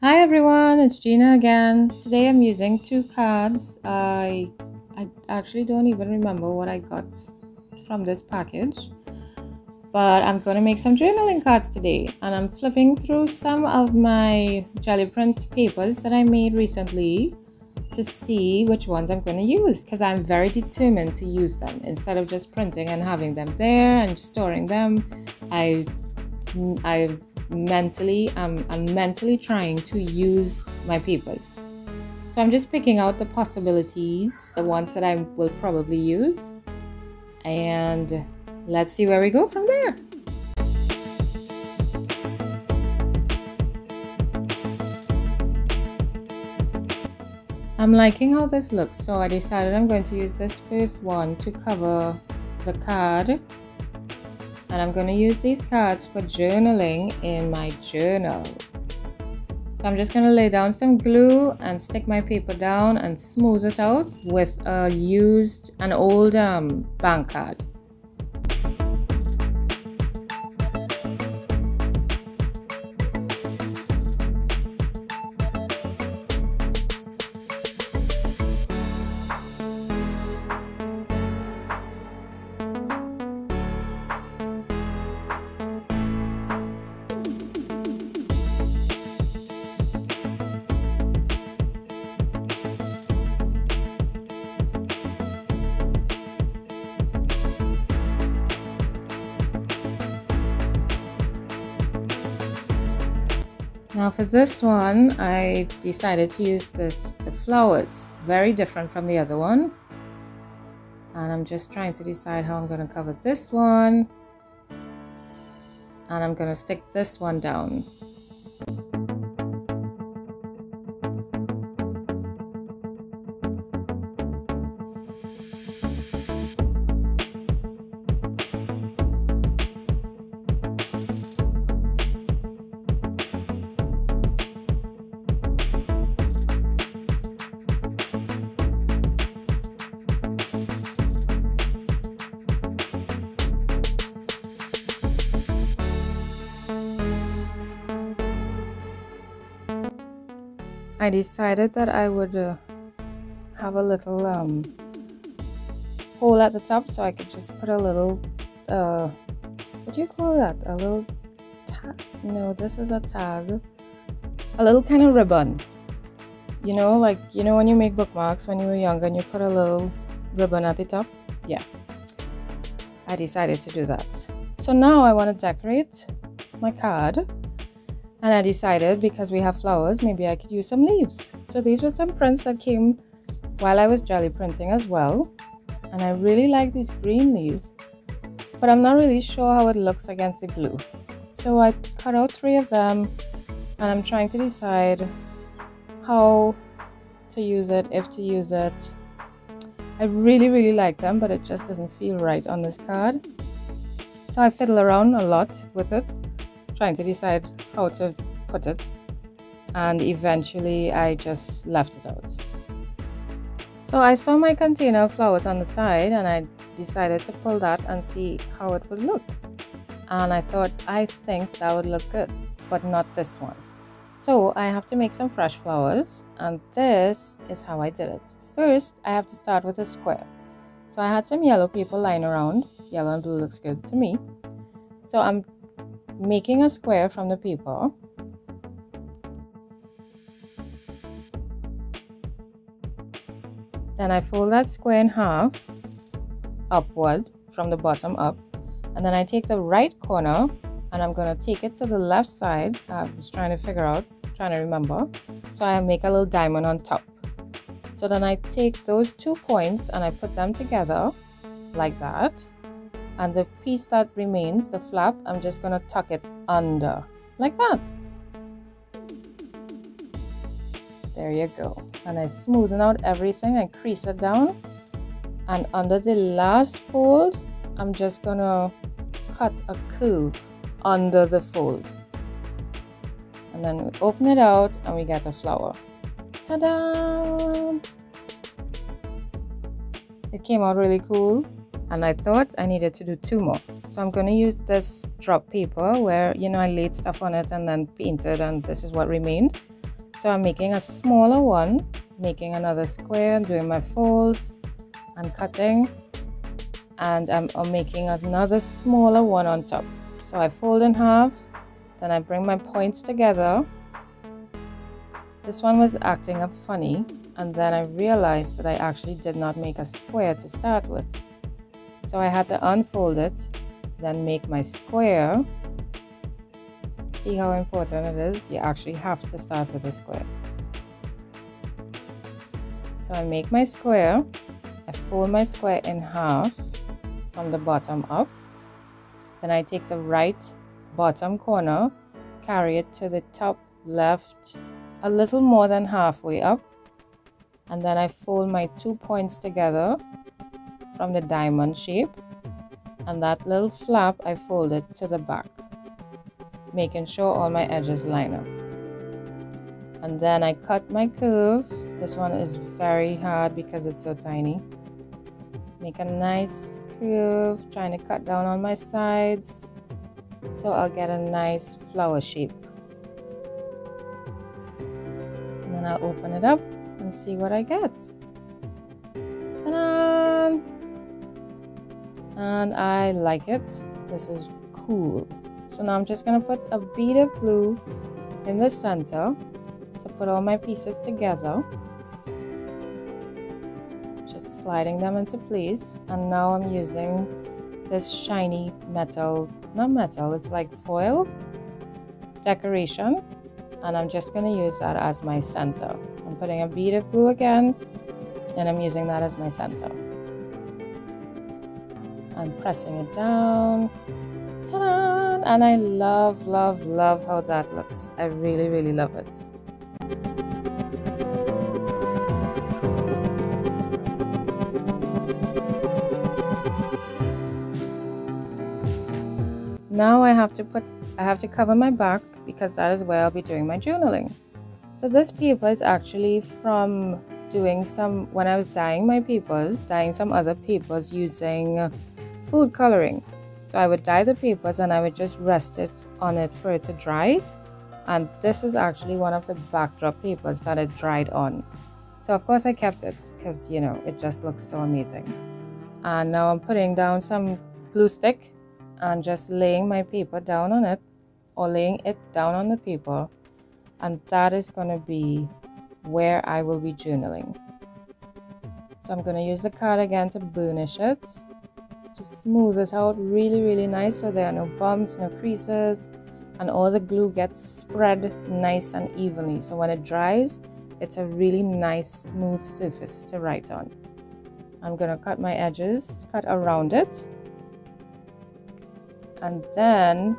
Hi everyone, it's Gina again. Today I'm using two cards. I actually don't even remember what I got from this package, but I'm going to make some journaling cards today, and I'm flipping through some of my Gelli Print papers that I made recently to see which ones I'm going to use, because I'm very determined to use them. Instead of just printing and having them there and storing them, I'm mentally trying to use my papers. So I'm just picking out the possibilities, the ones that I will probably use, and let's see where we go from there. I'm liking how this looks, so I decided I'm going to use this first one to cover the card. And I'm going to use these cards for journaling in my journal. So I'm just going to lay down some glue and stick my paper down and smooth it out with an old bank card. Now for this one, I decided to use the flowers, very different from the other one. And I'm just trying to decide how I'm going to cover this one. And I'm going to stick this one down. I decided that I would have a little hole at the top, so I could just put a little, what do you call that? A little tag? No, this is a tag. A little kind of ribbon. You know, like, you know when you make bookmarks when you were younger and you put a little ribbon at the top? Yeah. I decided to do that. So now I want to decorate my card. And I decided, because we have flowers, maybe I could use some leaves. So these were some prints that came while I was Gelli printing as well. And I really like these green leaves, but I'm not really sure how it looks against the blue. So I cut out 3 of them, and I'm trying to decide how to use it, if to use it. I really like them, but it just doesn't feel right on this card. So I fiddle around a lot with it, trying to decide how to put it, and eventually I just left it out. So I saw my container of flowers on the side, and I decided to pull that and see how it would look. And I thought, I think that would look good, but not this one. So I have to make some fresh flowers, and this is how I did it. First, I have to start with a square. So I had some yellow paper lying around. Yellow and blue looks good to me. So I'm making a square from the paper. Then I fold that square in half upward from the bottom up, and then I take the right corner and I'm going to take it to the left side. I was trying to remember. So I make a little diamond on top. So then I take those 2 points and I put them together like that. And the piece that remains, the flap, I'm just going to tuck it under, like that. There you go. And I smoothen out everything, I crease it down. And under the last fold, I'm just going to cut a curve under the fold. And then we open it out and we get a flower. Ta-da! It came out really cool. And I thought I needed to do 2 more. So I'm going to use this drop paper where, you know, I laid stuff on it and then painted, and this is what remained. So I'm making a smaller one, making another square and doing my folds and cutting, and I'm making another smaller one on top. So I fold in half, then I bring my points together. This one was acting up funny, and then I realized that I actually did not make a square to start with. So I had to unfold it, then make my square. See how important it is? You actually have to start with a square. So I make my square, I fold my square in half from the bottom up. Then I take the right bottom corner, carry it to the top left, a little more than halfway up, and then I fold my 2 points together from the diamond shape, and that little flap I fold it to the back, making sure all my edges line up. And then I cut my curve. This one is very hard because it's so tiny. Make a nice curve, trying to cut down on my sides so I'll get a nice flower shape. And then I'll open it up and see what I get. Ta-da! And I like it. This is cool. So now I'm just going to put a bead of glue in the center to put all my pieces together. Just sliding them into place. And now I'm using this shiny metal, not metal, it's like foil decoration. And I'm just going to use that as my center. I'm putting a bead of glue again, and I'm using that as my center. I'm pressing it down. Ta-da! And I love, love, love how that looks. I really, really love it. Now I have to cover my back because that is where I'll be doing my journaling. So this paper is actually from doing when I was dyeing my papers, dyeing some other papers using food coloring. So I would dye the papers and I would just rest it on it for it to dry. And this is actually one of the backdrop papers that it dried on. So of course I kept it because, you know, it just looks so amazing. And now I'm putting down some glue stick and just laying my paper down on it, or laying it down on the paper, and that is going to be where I will be journaling. So I'm going to use the card again to burnish it, to smooth it out really, really nice so there are no bumps, no creases, and all the glue gets spread nice and evenly. So when it dries, it's a really nice smooth surface to write on. I'm going to cut my edges, cut around it. And then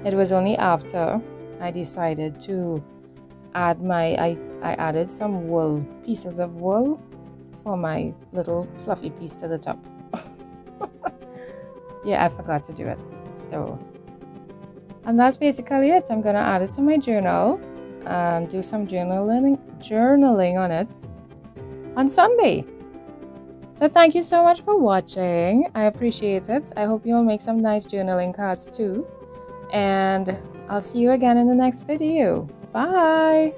it was only after I decided to add I added some wool, pieces of wool for my little fluffy piece to the top. Yeah, I forgot to do it. So, and that's basically it. I'm gonna add it to my journal and do some journaling on it on Sunday. So thank you so much for watching. I appreciate it. I hope you'll make some nice journaling cards too. And I'll see you again in the next video. Bye!